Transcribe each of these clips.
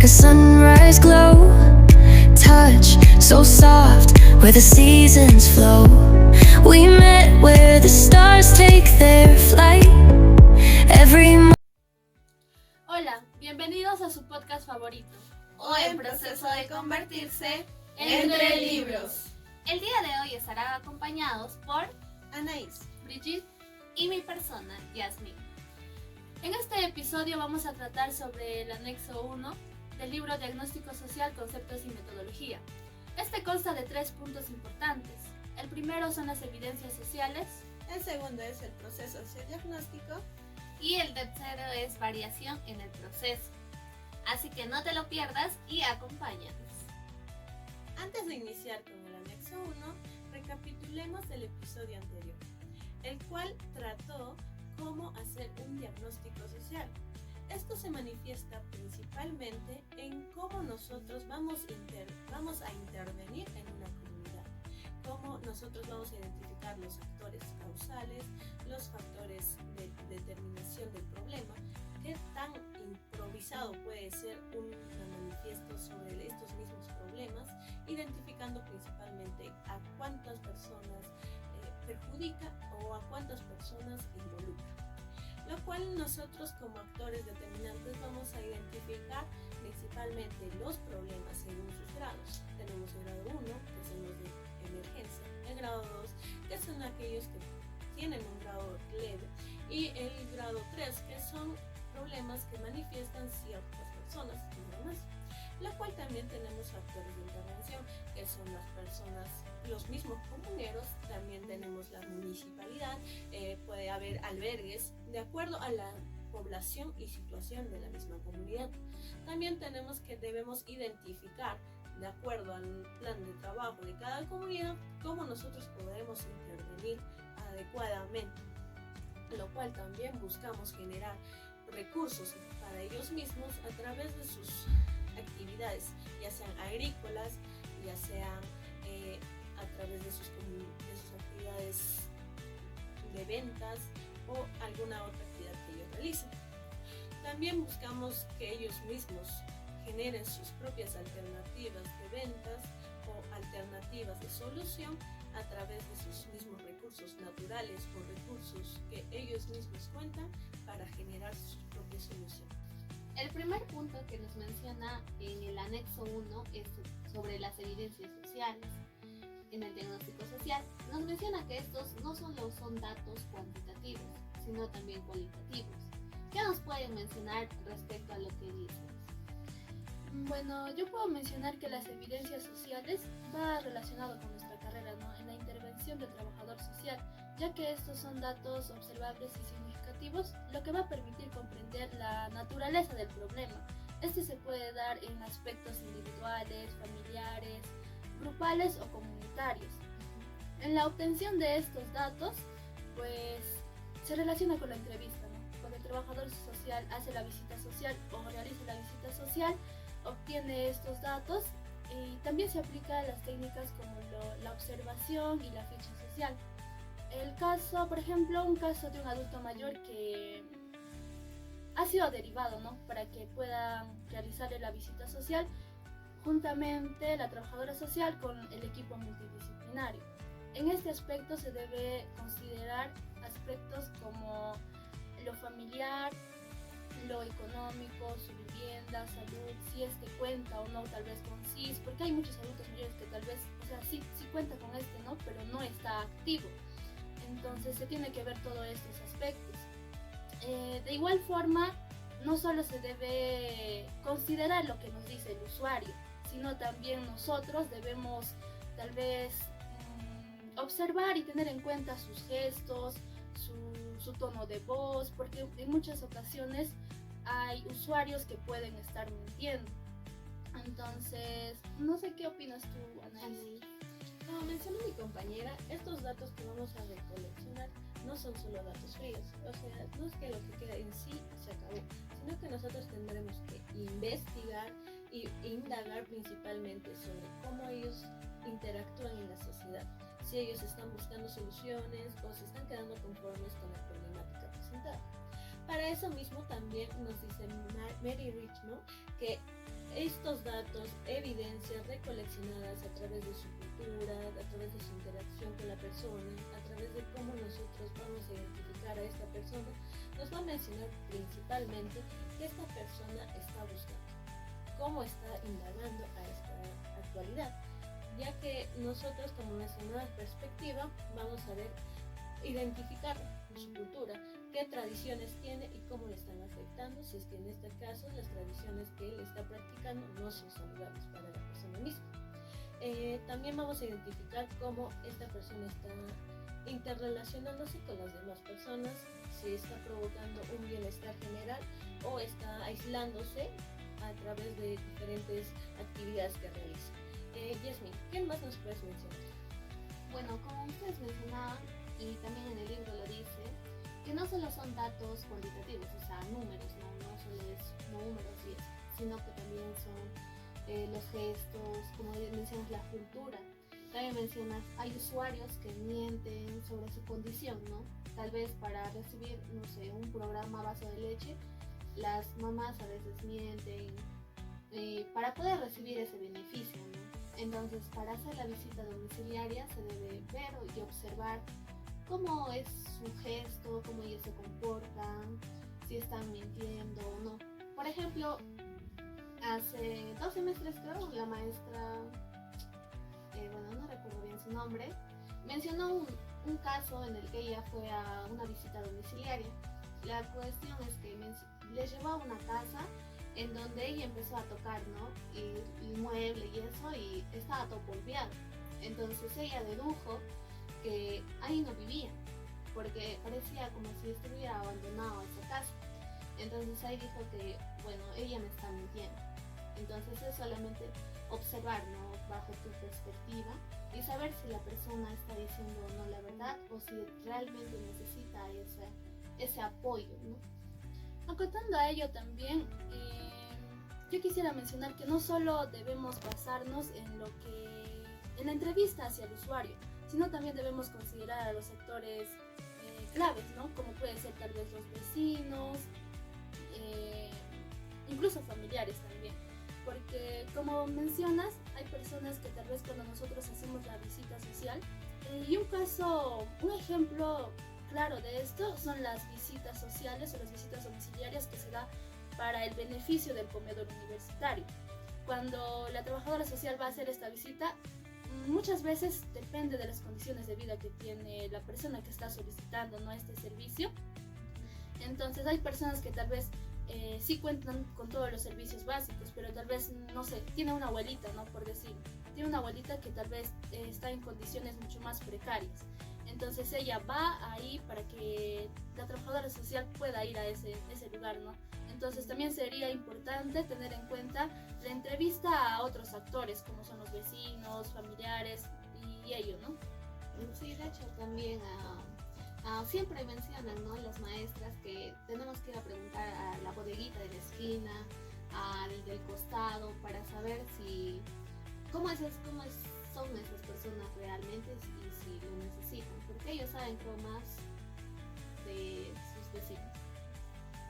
a sunrise glow. Touch so soft where the seasons flow. We met where the stars take their flight. Hola, bienvenidos a su podcast favorito, o en proceso de convertirse Entre Libros. El día de hoy estarán acompañados por Anaís, Brigitte y mi persona, Yasmin. En este episodio vamos a tratar sobre el anexo 1 del libro Diagnóstico Social, Conceptos y Metodología. Este consta de 3 puntos importantes. El primero son las evidencias sociales. El segundo es el proceso sociodiagnóstico. Y el tercero es variación en el proceso. Así que no te lo pierdas y acompáñanos. Antes de iniciar con el anexo 1, recapitulemos el episodio anterior, el cual trató cómo hacer un diagnóstico social. Esto se manifiesta principalmente en cómo nosotros vamos a intervenir en una comunidad, cómo nosotros vamos a identificar los actores causales, los factores de determinación del problema, qué tan improvisado puede ser un manifiesto sobre estos mismos problemas, identificando principalmente a cuántas personas perjudica o a cuántas personas involucra. Lo cual nosotros como actores determinantes vamos a identificar principalmente los problemas según sus grados. Tenemos el grado 1, que son los de emergencia, el grado 2, que son aquellos que tienen un grado leve, y el grado 3, que son problemas que manifiestan ciertas personas, nada más. La cual también tenemos factores de intervención, que son las personas, los mismos comuneros, también tenemos la municipalidad, puede haber albergues, de acuerdo a la población y situación de la misma comunidad. También tenemos que debemos identificar, de acuerdo al plan de trabajo de cada comunidad, cómo nosotros podemos intervenir adecuadamente, lo cual también buscamos generar recursos para ellos mismos a través de sus actividades, ya sean agrícolas, ya sean a través de sus actividades de ventas o alguna otra actividad que ellos realicen. También buscamos que ellos mismos generen sus propias alternativas de ventas o alternativas de solución a través de sus mismos recursos naturales o recursos que ellos mismos cuentan para generar sus propias soluciones. El primer punto que nos menciona en el anexo 1 es sobre las evidencias sociales. En el diagnóstico social nos menciona que estos no solo son datos cuantitativos, sino también cualitativos. ¿Qué nos pueden mencionar respecto a lo que dices? Bueno, yo puedo mencionar que las evidencias sociales va relacionado con nuestra carrera, ¿no? En la intervención del trabajador social, ya que estos son datos observables y significativos, lo que va a permitir comprender la naturaleza del problema. Este se puede dar en aspectos individuales, familiares, grupales o comunitarios. En la obtención de estos datos, pues se relaciona con la entrevista, ¿no? Cuando el trabajador social hace la visita social o realiza la visita social, obtiene estos datos y también se aplica las técnicas como la observación y la ficha social. El caso, por ejemplo, un caso de un adulto mayor que ha sido derivado, ¿no? Para que puedan realizarle la visita social juntamente la trabajadora social con el equipo multidisciplinario. En este aspecto se debe considerar aspectos como lo familiar, lo económico, su vivienda, salud, si es que cuenta o no tal vez con SIS, porque hay muchos adultos mayores que tal vez, sí cuenta con ¿no? Pero no está activo. Entonces se tiene que ver todos estos aspectos. De igual forma, no solo se debe considerar lo que nos dice el usuario, sino también nosotros debemos tal vez observar y tener en cuenta sus gestos, su tono de voz, porque en muchas ocasiones hay usuarios que pueden estar mintiendo. Entonces, no sé qué opinas tú, Anaís. Como mencionó mi compañera, estos datos que vamos a recoleccionar no son solo datos fríos, o sea, no es que lo que queda en sí se acabó, sino que nosotros tendremos que investigar e indagar principalmente sobre cómo ellos interactúan en la sociedad, si ellos están buscando soluciones o se están quedando conformes con la problemática presentada. Para eso mismo también nos dice Mary Richmond que estos datos, evidencias recoleccionadas a través de su cultura, a través de su interacción con la persona, a través de cómo nosotros vamos a identificar a esta persona, nos va a mencionar principalmente qué esta persona está buscando, cómo está indagando a esta actualidad, ya que nosotros, como nuestra nueva perspectiva, vamos a ver, identificar su cultura, qué tradiciones tiene y cómo le están afectando, si es que en este caso las tradiciones que él está practicando no son saludables para la persona misma. También vamos a identificar cómo esta persona está interrelacionándose con las demás personas, si está provocando un bienestar general o está aislándose a través de diferentes actividades que realiza. Yasmin, ¿qué más nos puedes mencionar? Bueno, como ustedes mencionaban, y también en el libro lo dice, que no solo son datos cuantitativos, o sea, números, no solo es números y eso, sino que también son los gestos, como mencionas, la cultura. También mencionas, hay usuarios que mienten sobre su condición, ¿no? Tal vez para recibir, no sé, un programa a vaso de leche, las mamás a veces mienten para poder recibir ese beneficio, ¿no? Entonces, para hacer la visita domiciliaria se debe ver y observar cómo es su gesto, cómo ellos se comportan, si están mintiendo o no. Por ejemplo, hace 2 semestres creo, la maestra, bueno, no recuerdo bien su nombre, mencionó un caso en el que ella fue a una visita domiciliaria. La cuestión es que les llevó a una casa en donde ella empezó a tocar, ¿no? Y el mueble y eso, y estaba todo polveado. Entonces ella dedujo que ahí no vivían, porque parecía como si estuviera abandonado esa casa. Entonces ahí dijo que, bueno, ella me está mintiendo. Entonces es solamente observar, ¿no? Bajo tu perspectiva y saber si la persona está diciendo o no la verdad o si realmente necesita ese apoyo, ¿no? Acotando a ello también, yo quisiera mencionar que no solo debemos basarnos en la entrevista hacia el usuario, sino también debemos considerar a los sectores claves, ¿no? Como pueden ser tal vez los vecinos, incluso familiares también. Porque como mencionas, hay personas que tal vez cuando nosotros hacemos la visita social, y un ejemplo claro de esto son las visitas sociales o las visitas domiciliarias que se da para el beneficio del comedor universitario. Cuando la trabajadora social va a hacer esta visita, muchas veces depende de las condiciones de vida que tiene la persona que está solicitando, ¿no?, este servicio. Entonces hay personas que tal vez sí cuentan con todos los servicios básicos, pero tal vez, no sé, tiene una abuelita, ¿no?, por decir, tiene una abuelita que tal vez está en condiciones mucho más precarias. Entonces ella va ahí para que la trabajadora social pueda ir a ese lugar, ¿no? Entonces también sería importante tener en cuenta la entrevista a otros actores, como son los vecinos, familiares y ello, ¿no? Sí, de hecho también siempre mencionan, ¿no?, las maestras que tenemos que ir a preguntar a la bodeguita de la esquina, al del costado, para saber cómo son esas personas realmente y si lo necesitan, porque ellos saben más de sus vecinos.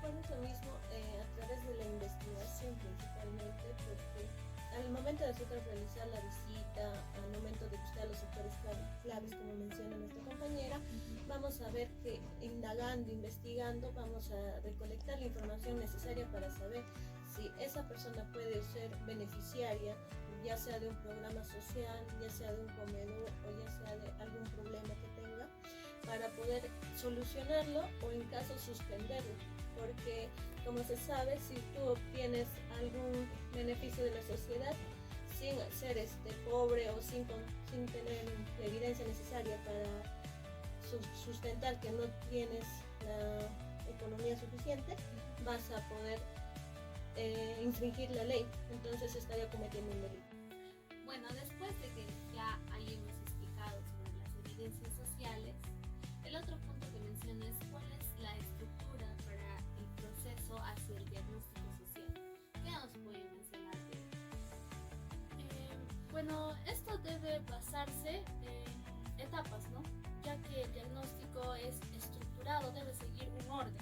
Por eso mismo, a través de la investigación principalmente, porque al momento de nosotros realizar la visita, al momento de buscar los sectores claves, como menciona nuestra compañera, vamos a ver que indagando, investigando, vamos a recolectar la información necesaria para saber si esa persona puede ser beneficiaria, ya sea de un programa social, ya sea de un comedor o ya sea de algún problema que tenga, para poder solucionarlo o en caso suspenderlo. Porque, como se sabe, si tú obtienes algún beneficio de la sociedad sin ser pobre o sin tener la evidencia necesaria para sustentar que no tienes la economía suficiente, vas a poder infringir la ley, entonces estaría cometiendo un delito. Bueno, después de que ya hayamos explicado sobre las evidencias sociales, el otro punto que menciono es cuál es la estructura para el proceso hacia el diagnóstico social. ¿Qué nos puede mencionar de Bueno, esto debe basarse en etapas, ¿no? Ya que el diagnóstico es estructurado, debe seguir un orden.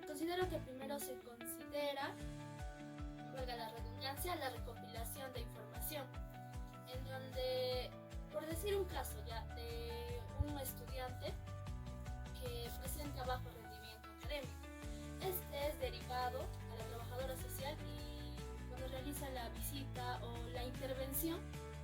Considero que primero se considera, valga la redundancia, inicia la recopilación de información, en donde, por decir un caso ya, de un estudiante que presenta bajo rendimiento académico. Este es derivado a la trabajadora social y cuando realiza la visita o la intervención,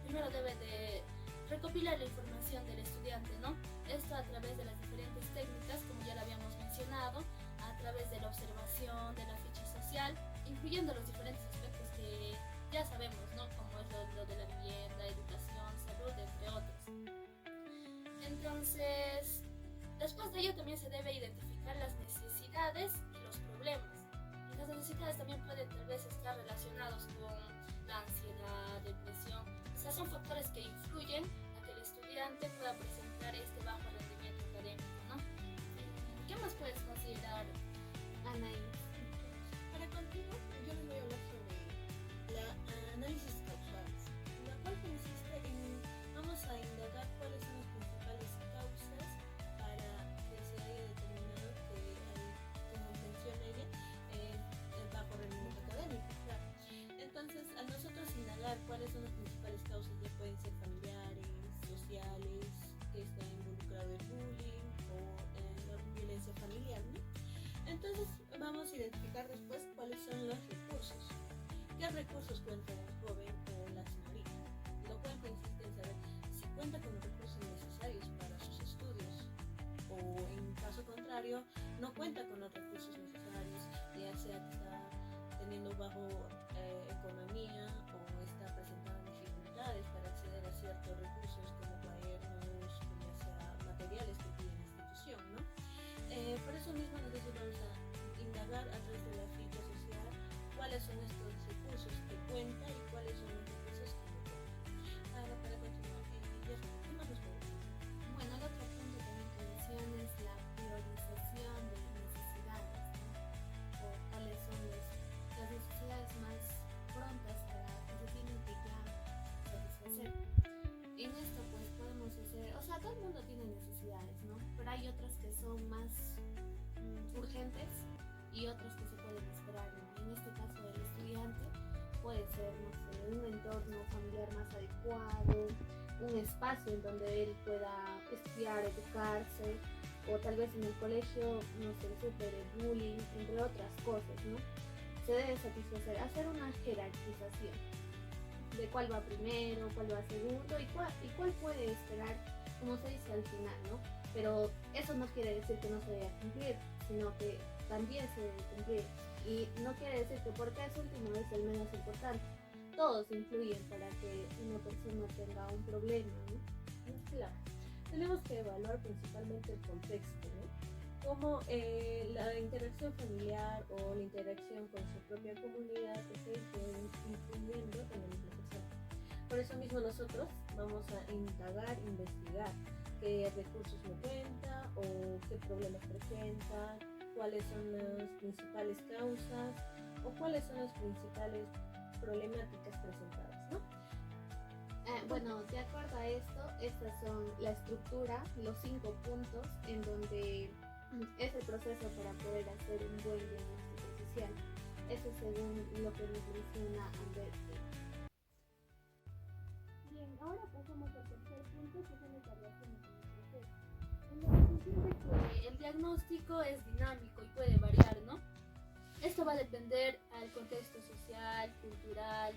primero debe de recopilar la información del estudiante, ¿no? Esto a través de las diferentes técnicas, como ya lo habíamos mencionado, a través de la observación, de la ficha social, incluyendo los diferentes aspectos que ya sabemos, ¿no? Como es lo de la vivienda, educación, salud, entre otros. Entonces, después de ello también se debe identificar las necesidades y los problemas. Y las necesidades también pueden tal vez estar relacionados con la ansiedad, depresión. O sea, son factores que influyen a que el estudiante pueda presentar este bajo rendimiento académico, ¿no? ¿Qué más puedes considerar, Anaí? Para continuar, yo les voy a hablar sobre la análisis causales, la cual consiste en, vamos a indagar cuáles son las principales causas para que se haya determinado que hay, como menciona ella, el bajo rendimiento académico. Claro. Entonces, al nosotros indagar cuáles son las principales causas, ya pueden ser familiares, sociales, que está involucrado el bullying o la violencia familiar, ¿no? Entonces vamos a identificar después cuáles son los recursos. ¿Qué recursos cuenta el joven o la señorita? Lo cual consiste en saber si cuenta con los recursos necesarios para sus estudios o en caso contrario no cuenta con los recursos necesarios, ya sea que está teniendo bajo economía o está presentando dificultades para acceder a ciertos recursos como cuadernos, ya sea materiales que pide la institución, ¿no? Por eso mismo nosotros vamos a indagar a través de la ficha social cuáles son estos recursos que cuenta y cuáles son los recursos que no cuenta. Ahora, para continuar, Yasmin, ¿qué más nos puede decir? Bueno, el otro punto también que mencionas es la priorización de necesidades, ¿no? O cuáles son las necesidades más prontas que se tienen que ya satisfacer. En esto pues podemos hacer, o sea, todo el mundo tiene necesidades, ¿no? Pero hay otras que son más urgentes y otras que se pueden esperar, ¿no? En este caso del estudiante puede ser, no sé, un entorno familiar más adecuado, un espacio en donde él pueda estudiar, educarse, o tal vez en el colegio no se supere el bullying, entre otras cosas, ¿no? Se debe satisfacer, hacer una jerarquización de cuál va primero, cuál va segundo y cuál puede esperar, como se dice al final, ¿no? Pero eso no quiere decir que no se deba cumplir, sino que también se debe cumplir. Y no quiere decir que porque es último es el menos importante. Todos influyen para que una persona tenga un problema, ¿no? Claro. Tenemos que evaluar principalmente el contexto, ¿no? Cómo la interacción familiar o la interacción con su propia comunidad está influyendo en la misma persona. Por eso mismo nosotros vamos a indagar, investigar qué recursos no cuenta o qué problemas presenta, cuáles son las principales causas o cuáles son las principales problemáticas presentadas, ¿no? Bueno, de acuerdo a esto, estas son la estructura, los 5 puntos en donde es el proceso para poder hacer un buen diagnóstico social. Eso según lo que nos menciona Alberto. Bien, ahora pasamos al tercer punto, que son las variaciones en el proceso. En la función de que el diagnóstico es dinámico y puede variar, ¿no? Esto va a depender al contexto social, cultural,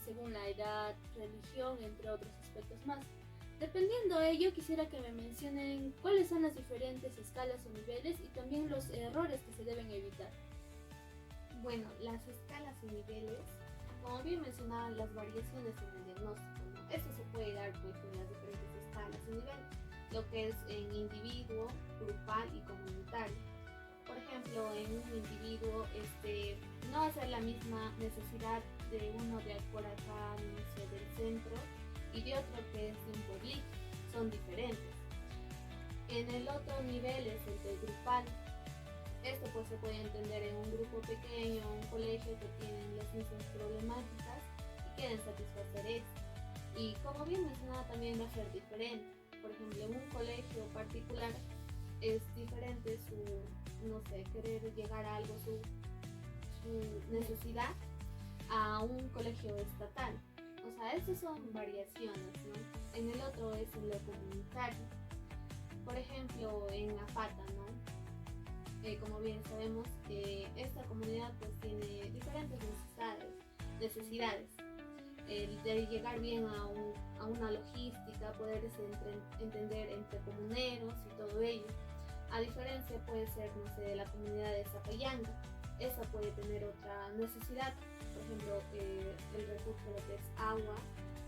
según la edad, religión, entre otros aspectos más. Dependiendo de ello, quisiera que me mencionen cuáles son las diferentes escalas o niveles y también los errores que se deben evitar. Bueno, las escalas y niveles, como bien mencionaban, las variaciones en el diagnóstico, ¿no? Esto se puede dar pues en las diferentes escalas y niveles, lo que es en individuo, grupal y comunitario. Por ejemplo, en un individuo no va a ser la misma necesidad de uno de por acá, no sé, del centro, y de otro que es de un pueblito, son diferentes. En el otro nivel es el del grupal. Esto pues se puede entender en un grupo pequeño, un colegio que tienen las mismas problemáticas y quieren satisfacer esto. Y como bien mencionaba, también va a ser diferente. Por ejemplo, en un colegio particular es diferente su, no sé, querer llegar a algo, su necesidad, a un colegio estatal. O sea, estas son variaciones, ¿no? En el otro es en lo comunitario. Por ejemplo, en Apata, ¿no? Como bien sabemos, esta comunidad pues tiene diferentes necesidades. De llegar bien a una logística, poderse entender entre comuneros y todo ello. A diferencia puede ser, no sé, de la comunidad de Zapayanga. Esa puede tener otra necesidad, por ejemplo, el recurso de lo que es agua.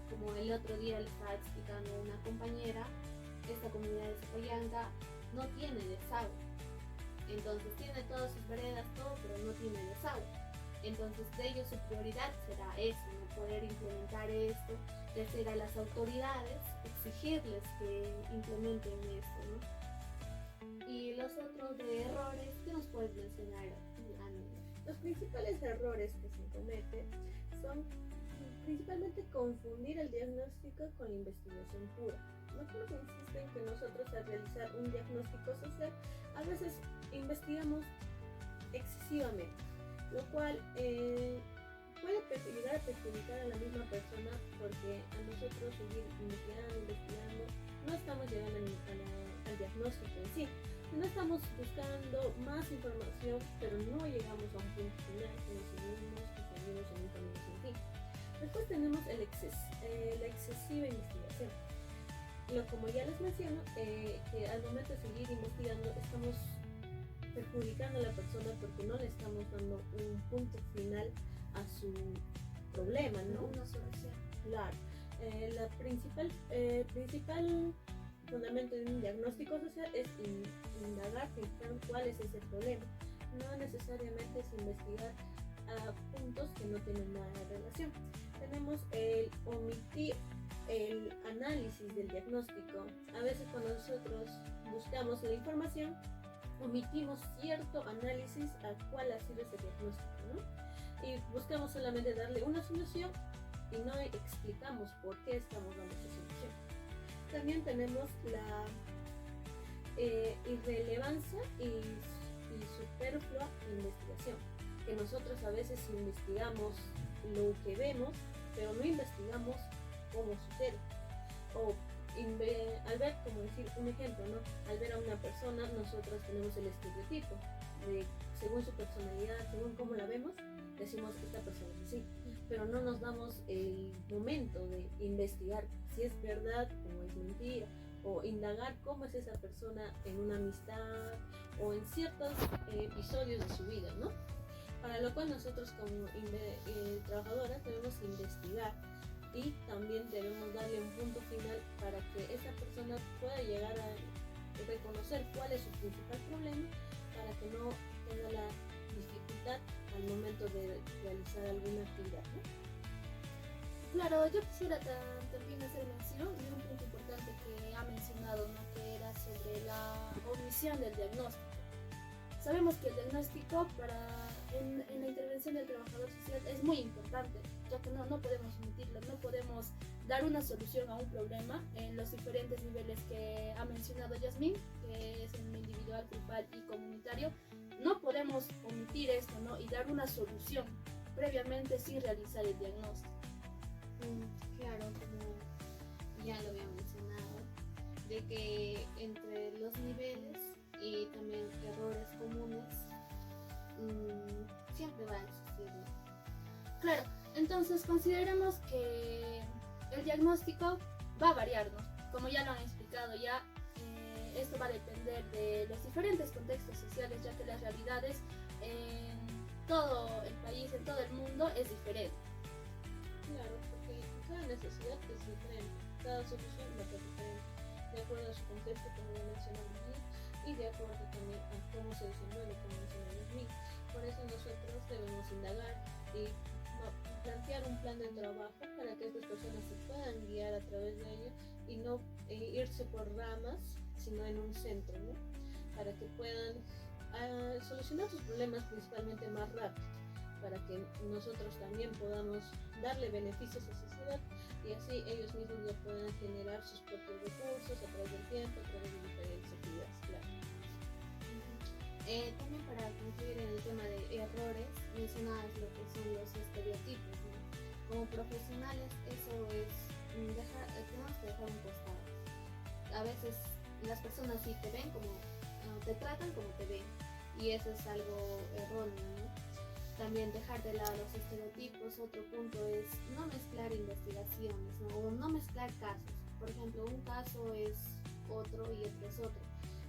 Como el otro día le estaba explicando a una compañera, esta comunidad de Zapayanga no tiene desagüe. Entonces tiene todas sus veredas, todo, pero no tiene desagüe. Entonces de ellos su prioridad será eso, ¿no? Poder implementar esto, decir a las autoridades, exigirles que implementen esto, ¿no? Y los otros de errores, ¿qué nos puedes mencionar, Ana? Los principales errores que se cometen son principalmente confundir el diagnóstico con la investigación pura. No creo que insiste en que nosotros al realizar un diagnóstico social a veces investigamos excesivamente, lo cual puede llegar a perjudicar a la misma persona porque a nosotros seguir investigando, no estamos llegando al diagnóstico en sí. No estamos buscando más información, pero no llegamos a un punto final, sino seguimos en un camino sin fin. Después tenemos la excesiva investigación. Como ya les menciono, que al momento de seguir investigando estamos perjudicando a la persona porque no le estamos dando un punto final a su problema, ¿no? Una solución. Claro. La principal fundamento de un diagnóstico social es indagar, fijar cuál es ese problema. No necesariamente es investigar a puntos que no tienen nada de relación. Tenemos el omitir el análisis del diagnóstico. A veces cuando nosotros buscamos la información, omitimos cierto análisis a cuál ha sido ese diagnóstico, ¿no? Y buscamos solamente darle una solución y no explicamos por qué estamos dando esa solución. También tenemos la irrelevancia y superflua investigación, que nosotros a veces investigamos lo que vemos, pero no investigamos cómo sucede. O al ver, como decir un ejemplo, ¿no? Al ver a una persona, nosotros tenemos el estereotipo de, según su personalidad, según cómo la vemos, decimos que esta persona es así, pero no nos damos el momento de investigar si es verdad o es mentira, o indagar cómo es esa persona en una amistad o en ciertos episodios de su vida, ¿no? Para lo cual nosotros como trabajadoras debemos investigar y también debemos darle un punto final para que esa persona pueda llegar a reconocer cuál es su principal problema para que no tenga la dificultad al momento de realizar alguna actividad, ¿no? Claro, yo quisiera también hacer mención de un punto importante que ha mencionado, ¿no? Que era sobre la omisión del diagnóstico. Sabemos que el diagnóstico en la intervención del trabajador social es muy importante, ya que no podemos omitirlo, no podemos dar una solución a un problema en los diferentes niveles que ha mencionado Yasmín, que es en individual, grupal y comunitario. No podemos omitir esto, ¿no? Y dar una solución previamente sin realizar el diagnóstico. Claro, como ya lo había mencionado, de que entre los niveles y también errores comunes siempre va a existir, ¿no? Claro, entonces consideremos que el diagnóstico va a variar, ¿no? Como ya lo han explicado ya, esto va a depender de los diferentes contextos sociales, ya que las realidades en todo el país, en todo el mundo es diferente. Claro, porque cada necesidad es diferente, cada solución va a ser diferente, de acuerdo a su contexto, como lo mencionamos aquí, y de acuerdo también a cómo se desenvuelve, como mencionamos aquí. Por eso nosotros debemos indagar y plantear un plan de trabajo para que estas personas se puedan guiar a través de ello y no irse por ramas, sino en un centro, ¿no? Para que puedan solucionar sus problemas principalmente más rápido, para que nosotros también podamos darle beneficios a la sociedad y así ellos mismos ya puedan generar sus propios recursos a través del tiempo, a través de diferentes actividades, claro. También para concluir en el tema de errores, mencionabas lo que son los estereotipos, ¿no? Como profesionales eso es tenemos que dejar un costado. A veces las personas sí te ven como, te tratan como te ven, y eso es algo erróneo, ¿no? También dejar de lado los estereotipos. Otro punto es no mezclar investigaciones, ¿no? O no mezclar casos. Por ejemplo, un caso es otro y otro es otro.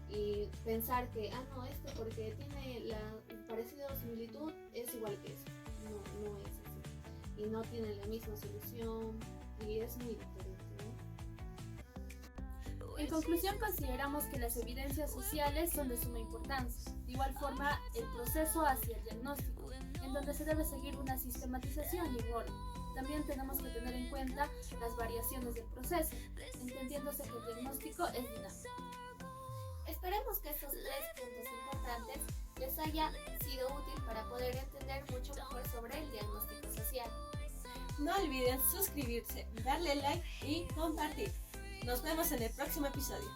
Y pensar que, no, este porque tiene la parecida o similitud es igual que eso. No es así. Y no tiene la misma solución y es muy diferente, ¿no? En conclusión, consideramos que las evidencias sociales son de suma importancia. De igual forma, el proceso hacia el diagnóstico, en donde se debe seguir una sistematización y un orden. También tenemos que tener en cuenta las variaciones del proceso, entendiéndose que el diagnóstico es dinámico. Esperemos que estos 3 puntos importantes les haya sido útil para poder entender mucho mejor sobre el diagnóstico social. No olviden suscribirse, darle like y compartir. Nos vemos en el próximo episodio.